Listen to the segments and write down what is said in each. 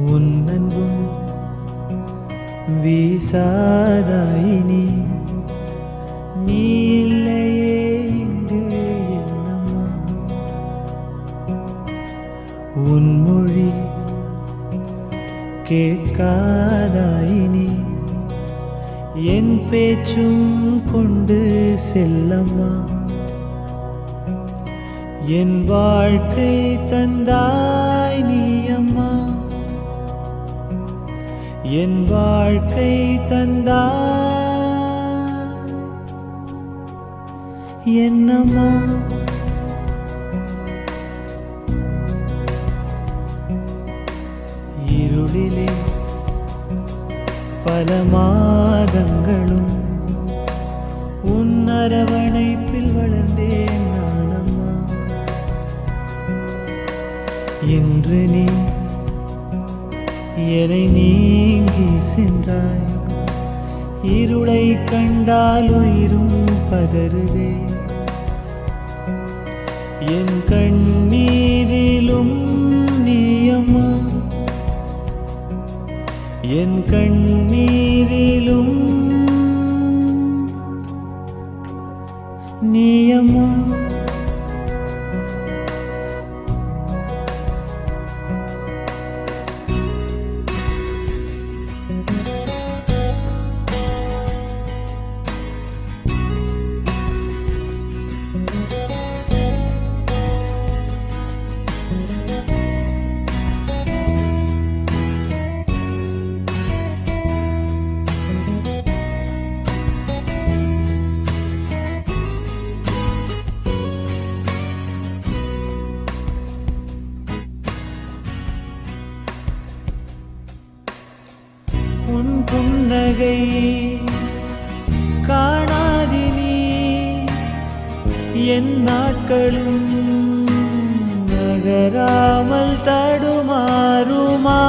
உன் அன்பும் வீசாதாயினி நீ இல்லையே இங்கு என்னம்மா உன் மொழி கேட்காதாயினி என் பேச்சும் கொண்டு செல்லம்மா என் வாழ்க்கை தந்தாய் நீ அம்மா என் வாழ்க்கை தந்தாய் என்னம்மா இருளிலே பல மாதங்களும் உன் அரவணைப்பில் வளர்ந்தேன் நானம்மா இன்று நீ என்னை நீங்கி சென்றாய் இருளை கண்டால் உயிரும் பதறுதே என் கண்ணீரிலும் நீயம்மா என் கண்ணீரிலும் நீயம்மா உன் புன்னகை காணாதினி என் நாட்களும் நகராமல் தடுமாறுமா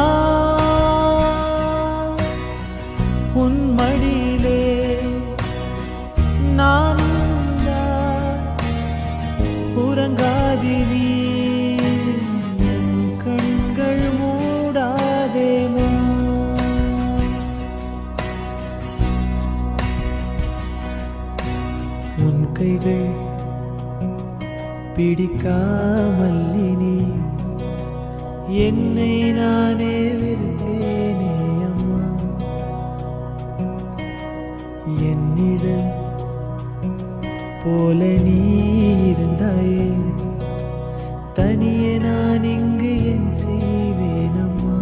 உன் மடியிலே நான் உறங்காதினி என் கண்கள் மூடாதேமா உன் கைகள் பிடிக்காமல் இனி என்னை நானே வெறுப்பேனே அம்மா என்னிடம் போல நீ இருந்தாயே தனியே நான் இங்கு என் செய்வேனம்மா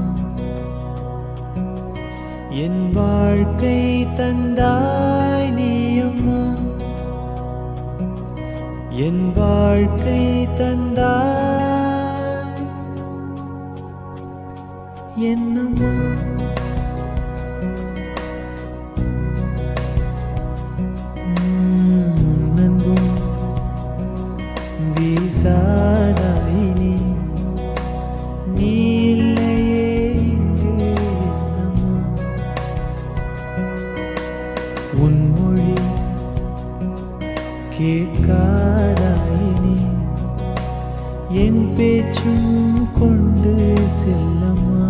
என் வாழ்க்கை தந்தாய் நீ அம்மா என் வாழ்க்கை தந்தாய் என்னம்மா அன்பும் வீசாதாயினி நீ இல்லையே இங்கு என்னம்மா உன் மொழி கேட்காதாயினி என் பேச்சும் கொண்டு செல்லம்மா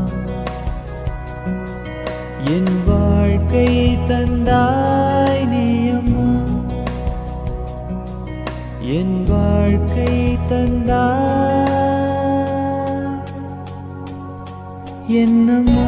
என் வாழ்க்கை தந்தாய் நீ அம்மா என் வாழ்க்கை தந்தாய் என்னம்மா